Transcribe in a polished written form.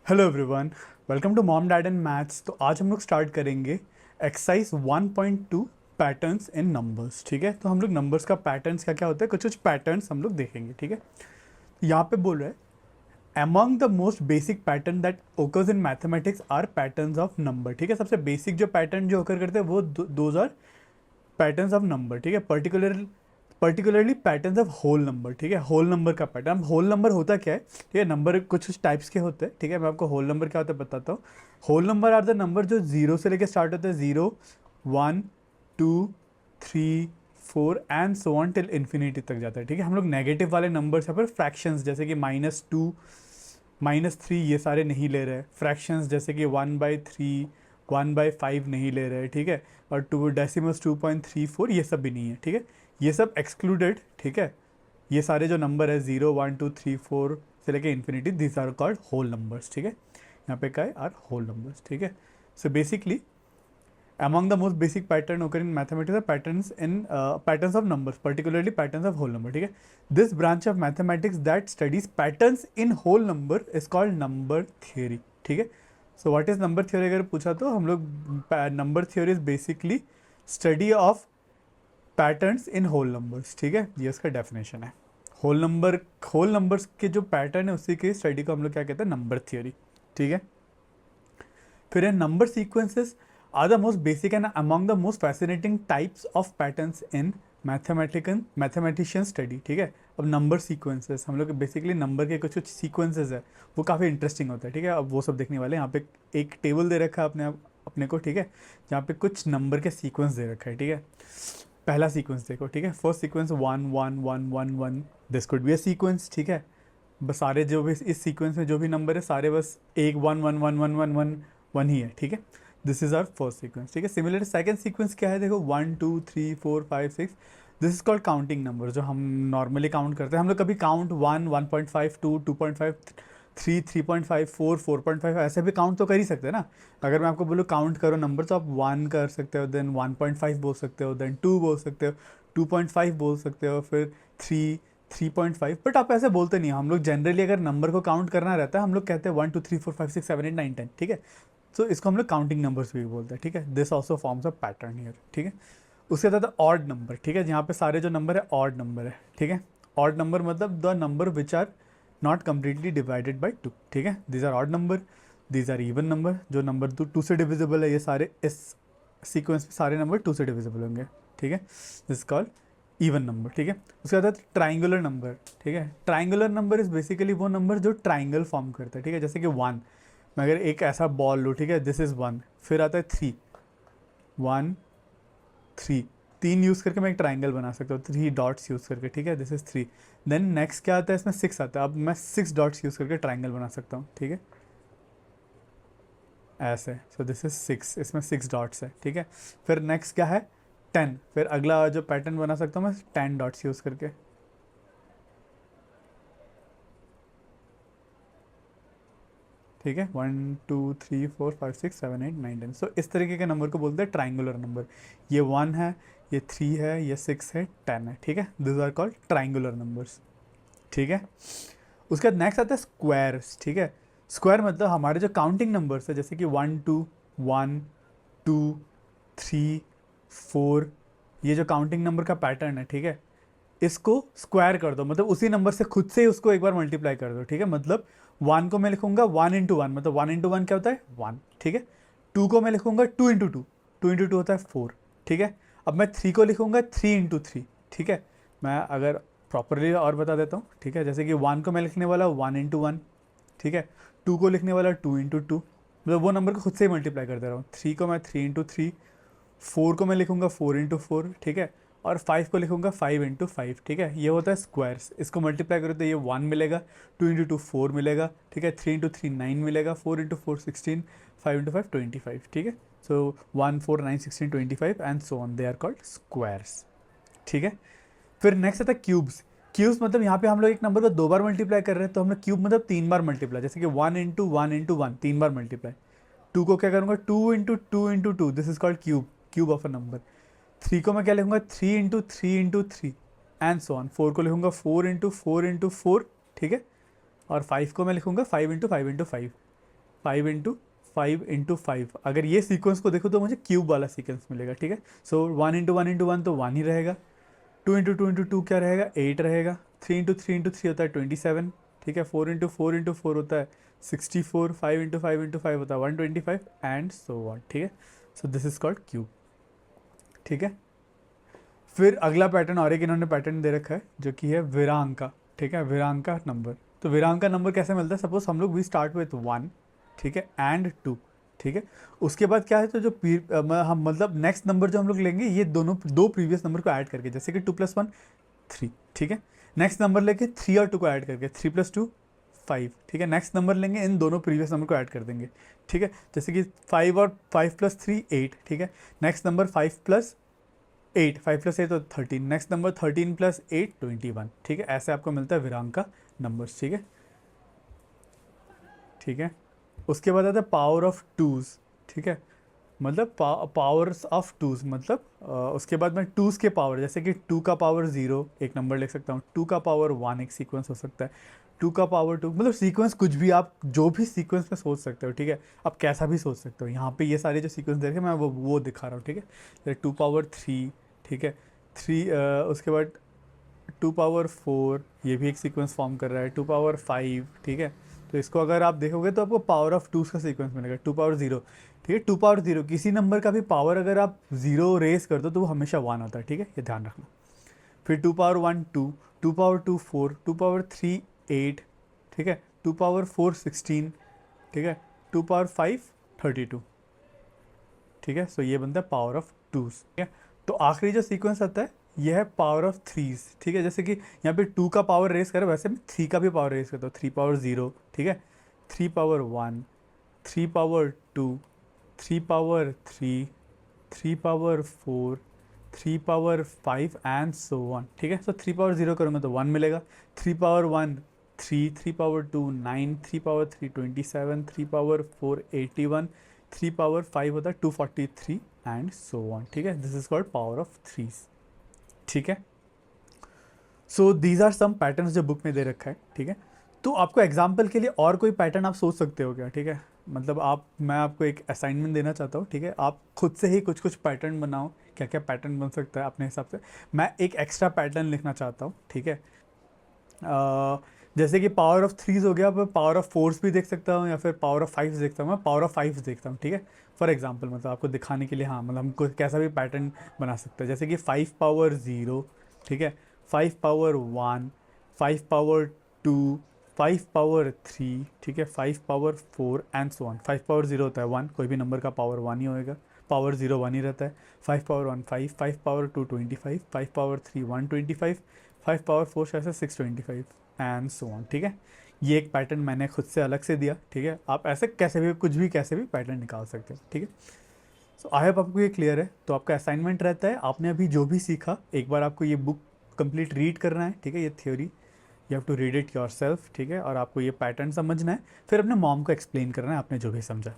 Hello everyone, welcome to mom dad and maths. तो आज हम लोग स्टार्ट करेंगे एक्सरसाइज 1.2 पैटर्न्स इन नंबर्स। ठीक है, तो हम लोग नंबर्स का पैटर्न्स क्या क्या होता है, कुछ कुछ पैटर्न्स हम लोग देखेंगे। ठीक है, यहाँ पे बोल रहे हैं among the most basic pattern that occurs in mathematics are patterns of number. ठीक है, सबसे बेसिक जो पैटर्न जो ओकर करते हैं वो those are patterns of number. ठीक है, particularly patterns of whole number. ठीक है, होल नंबर का पैटर्न। होल नंबर होता क्या है? ठीक है, नंबर कुछ टाइप्स के होते हैं। ठीक है, मैं आपको होल नंबर क्या होता है बताता हूँ। Whole number are the number जो जीरो से लेके स्टार्ट होते हैं, 0, 1, 2, 3, 4 and so on till infinity तक जाता है। ठीक है, हम लोग नेगेटिव वाले नंबर्स यहाँ पर फ्रैक्शंस जैसे कि -2, -3 ये सारे नहीं ले रहे हैं। फ्रैक्शंस जैसे कि 1/3, 1/5 नहीं ले रहे हैं। ठीक है, और टू डेसिमल्स 2.34 ये सब भी नहीं है। ठीक है, ये सब एक्सक्लूडेड। ठीक है, ये सारे जो नंबर है 0, 1, 2, 3, 4 से लेके infinity, this are called whole numbers. ठीक है, यहाँ पे क्या है, आर होल नंबर्स। ठीक है, so basically among the most basic pattern occur in mathematics are patterns of numbers, particularly patterns of whole number. ठीक है, this branch of mathematics that studies patterns in whole number is called number theory. ठीक है, so what is number theory अगर पूछा तो हम लोग number theory is basically study of patterns in whole numbers. ठीक है, ये इसका definition है। होल नंबर्स के जो पैटर्न है उसी की स्टडी को हम लोग क्या कहते हैं, नंबर थियोरी। ठीक है, फिर है number sequences are the most basic and among the most fascinating types of patterns in mathematician study. ठीक है, अब नंबर सीक्वेंसेस हम लोग बेसिकली नंबर के कुछ कुछ सीक्वेंसेस है वो काफ़ी इंटरेस्टिंग होता है। ठीक है, अब वो सब देखने वाले हैं। यहाँ पे एक टेबल दे रखा है अपने को। ठीक है, जहाँ पे कुछ नंबर के सीक्वेंस दे रखा है। ठीक है, पहला सीक्वेंस देखो। ठीक है, first sequence 1 1 1 1 1, this could be a sequence. ठीक है, बस सारे जो भी इस सीक्वेंस में जो भी नंबर है सारे बस एक 1 1 1 1 1 1 1 ही है। ठीक है, this is our first sequence. ठीक है, सिमिलर सेकंड सीक्वेंस क्या है, देखो 1 2 3 4 5 6, this is called counting number, जो हम नॉर्मली काउंट करते हैं। हम लोग कभी काउंट 1 1.5 2 2.5 3 3.5 4 4.5 ऐसे भी काउंट तो कर ही सकते हैं ना। अगर मैं आपको बोलूँ काउंट करो नंबर, तो आप 1 कर सकते हो, देन 1.5 बोल सकते हो, देन 2 बोल सकते हो, 2.5 बोल सकते हो, फिर 3 3.5। बट आप ऐसे बोलते नहीं हो। हम लोग जनरली अगर नंबर को काउंट करना रहता है हम लोग कहते हैं 1 2 3 4 5 6 7 8 9 10। ठीक है, तो इसको हम लोग काउंटिंग नंबर्स भी बोलते हैं। ठीक है, this also forms a pattern here. ठीक है, उसके बाद ऑड नंबर। ठीक है, यहाँ पे सारे जो नंबर है ऑड नंबर है। ठीक है, ऑड नंबर मतलब the number which are not completely divided by 2। ठीक है, these are odd number. These are even number, जो नंबर टू से डिविजिबल है, ये सारे इस सीक्वेंस में सारे नंबर 2 से डिविजिबल होंगे। ठीक है, दिस कॉल्ड इवन नंबर। ठीक है, उसके बाद ट्राइंगुलर नंबर। ठीक है, ट्राइंगुलर नंबर इज बेसिकली वो नंबर जो ट्राइंगल फॉर्म करता है। ठीक है, जैसे कि 1, मैं अगर एक ऐसा बॉल लूँ, ठीक है, दिस इज 1, फिर आता है 3, 1 3, 3 यूज़ करके मैं एक ट्राइंगल बना सकता हूँ, 3 डॉट्स यूज़ करके। ठीक है, दिस इज 3। देन नेक्स्ट क्या आता है, इसमें 6 आता है। अब मैं 6 डॉट्स यूज़ करके ट्राइंगल बना सकता हूँ। ठीक है, ऐसे, सो दिस इज 6, इसमें 6 डॉट्स है। ठीक है, फिर नेक्स्ट क्या है, 10। फिर अगला जो पैटर्न बना सकता हूँ मैं 10 डॉट्स यूज़ करके। ठीक है, 1 2 3 4 5 6 7 8 9 10। सो इस तरीके के नंबर को बोलते हैं ट्राइंगुलर नंबर। ये 1 है, ये 3 है, ये 6 है, 10 है। ठीक है, this are called triangular numbers. ठीक है, उसके बाद नेक्स्ट आता है स्क्वायर्स। ठीक है, स्क्वायर मतलब हमारे जो काउंटिंग नंबर्स है, जैसे कि 1 2 1 2 3 4, ये जो काउंटिंग नंबर का पैटर्न है। ठीक है, इसको स्क्वायर कर दो, मतलब उसी नंबर से खुद से ही उसको एक बार मल्टीप्लाई कर दो। ठीक है, मतलब 1 को मैं लिखूंगा 1 इंटू 1, मतलब 1 इंटू 1 क्या होता है 1। ठीक है, 2 को मैं लिखूंगा 2 इंटू 2, 2 इंटू 2 होता है 4। ठीक है, अब मैं 3 को लिखूंगा 3 इंटू 3। ठीक है, मैं अगर प्रॉपरली और बता देता हूँ। ठीक है, जैसे कि 1 को मैं लिखने वाला 1 इंटू 1। ठीक है, 2 को लिखने वाला 2 इंटू 2, मतलब वो नंबर को खुद से ही मल्टीप्लाई कर दे रहा हूँ। 3 को मैं 3 इंटू 3, 4 को मैं लिखूंगा 4 इंटू 4। ठीक है, और 5 को लिखूंगा 5 इंटू 5। ठीक है, ये होता है स्क्वायर्स। इसको मल्टीप्लाई करो तो ये 1 मिलेगा, 2 इंटू 2 4 मिलेगा। ठीक है, 3 इंटू 3 9 मिलेगा, 4 इंटू 4 16, 5 इंटू 5 25। ठीक है, so 1 4 9 16 25 and so on, they are called squares. ठीक है, फिर नेक्स्ट आता है क्यूब्स। क्यूब्स मतलब यहाँ पे हम लोग एक नंबर को 2 बार मल्टीप्लाई कर रहे हैं, तो हम लोग क्यूब मतलब 3 बार मल्टीप्लाई, जैसे कि 1 इंटू 1 इंटू 1 3 बार मल्टीप्लाई। 2 को क्या करूँगा 2 into 2 into 2, this is called cube, cube of a number. 3 को मैं क्या लिखूंगा 3 into 3 into 3 and so on. 4 को लिखूंगा 4 इंटू 4 इंटू 4। ठीक है, और 5 को मैं लिखूंगा 5 इंटू 5 इंटू 5। 5 अगर ये सीक्वेंस को देखो तो मुझे क्यूब वाला सीक्वेंस मिलेगा, ठीक है। सो 1 × 1 × 1 तो 1 ही रहेगा, 2 × 2 × 2 क्या रहेगा, 8 रहेगा, 3 × 3 × 3 होता है 27, ठीक है। 4 × 4 × 4 होता है 64, 5 × 5 × 5 होता है 125 एंड सो ऑन, ठीक है। So this is called cube, ठीक है। फिर अगला पैटर्न और एक इन्होंने पैटर्न दे रखा है जो कि है विरांका, ठीक है, विरांका नंबर। तो विरांका नंबर कैसे मिलता है, सपोज हम लोग वी स्टार्ट विथ 1, ठीक है, एंड 2, ठीक है। उसके बाद क्या है, तो जो हम मतलब नेक्स्ट नंबर जो हम लोग लेंगे ये दोनों दो प्रीवियस नंबर को ऐड करके, जैसे कि 2 + 1 3, ठीक है। नेक्स्ट नंबर लेके 3 और 2 को ऐड करके 3 + 2 5, ठीक है। नेक्स्ट नंबर लेंगे, इन दोनों प्रीवियस नंबर को ऐड कर देंगे, ठीक है। जैसे कि 5 और 5 + 3 8, ठीक है। नेक्स्ट नंबर 5 + 8, 5 + 8 तो 13, नेक्स्ट नंबर 13 + 8 21, ठीक है। ऐसे आपको मिलता है विरांका नंबर्स, ठीक है, ठीक है। उसके बाद आता है पावर ऑफ टूज़, ठीक है, मतलब पावर्स ऑफ टूज़ मतलब उसके बाद में टूज़ के पावर, जैसे कि 2 का पावर 0 एक नंबर लिख सकता हूँ, 2 का पावर 1 एक सीक्वेंस हो सकता है, 2 का पावर 2, मतलब सीक्वेंस कुछ भी आप जो भी सीक्वेंस में सोच सकते हो, ठीक है। आप कैसा भी सोच सकते हो, यहाँ पे ये सारे जो सीक्वेंस देखे मैं वो दिखा रहा हूँ, ठीक है। 2 × 3, ठीक है, 3 उसके बाद 2 × 4 ये भी एक सीक्वेंस फॉर्म कर रहा है, 2 × 5, ठीक है। तो इसको अगर आप देखोगे तो आपको पावर ऑफ टूज़ का सीक्वेंस मिलेगा, 2 × 0, ठीक है। 2 × 0 किसी नंबर का भी पावर अगर आप 0 रेस कर दो तो वो हमेशा 1 होता है, ठीक है, ये ध्यान रखना। फिर 2 × 1 2, 2 × 2 4, 2 × 3 8, ठीक है, 2 × 4 16, ठीक है, 2 × 5 32, ठीक है। सो ये बनता है पावर ऑफ टूज़, ठीक है। तो आखिरी जो सीक्वेंस आता है यह है पावर ऑफ थ्रीज, ठीक है। जैसे कि यहाँ पे 2 का पावर रेस करें, वैसे मैं 3 का भी पावर रेस करता हूँ, 3 × 0, ठीक है, 3 × 1, 3 × 2, 3 × 3, 3 × 4, 3 × 5 एंड सो ऑन, ठीक है। सो 3 × 0 करूँगा तो 1 मिलेगा, 3 × 1 3, 3 × 2 9, 3 × 3 27, 3 × 4 81, 3 × 5 होता है 243 एंड सो ऑन, ठीक है। This is called power of threes, ठीक है। So these are some patterns जो बुक में दे रखा है, ठीक है। तो आपको एग्जाम्पल के लिए और कोई पैटर्न आप सोच सकते हो क्या, ठीक है। मतलब मैं आपको एक असाइनमेंट देना चाहता हूँ, ठीक है। आप खुद से ही कुछ कुछ पैटर्न बनाओ, क्या क्या पैटर्न बन सकता है अपने हिसाब से। मैं एक एक्स्ट्रा पैटर्न लिखना चाहता हूँ, ठीक है। जैसे कि पावर ऑफ थ्रीज हो गया, मैं पावर ऑफ फोर्स भी देख सकता हूँ या फिर पावर ऑफ फाइव देखता हूँ, मैं पावर ऑफ फाइव देखता हूँ, ठीक है। फॉर एग्जांपल मतलब आपको दिखाने के लिए, हाँ मतलब हमको कैसा भी पैटर्न बना सकते हैं, जैसे कि 5 × 0, ठीक है, 5 × 1, 5 × 2, 5 × 3, ठीक है, 5 × 4 एंड सो ऑन। 5 × 0 होता है 1, कोई भी नंबर का पावर 1 ही होएगा, पावर 0 1 ही रहता है। 5 × 1 5, 5 × 2 25, 5 × 3 125, 5 × 4 शायद से 625 एंड सो ऑन, ठीक है। ये एक पैटर्न मैंने खुद से अलग से दिया, ठीक है। आप ऐसे कैसे भी कुछ भी कैसे भी पैटर्न निकाल सकते हैं, ठीक है। सो आई होप आपको ये क्लियर है। तो आपका असाइनमेंट रहता है, आपने अभी जो भी सीखा एक बार आपको ये बुक कंप्लीट रीड करना है, ठीक है। ये theory you have to read it yourself, ठीक है। और आपको ये पैटर्न समझना है, फिर अपने मॉम को एक्सप्लेन करना है आपने जो भी समझा।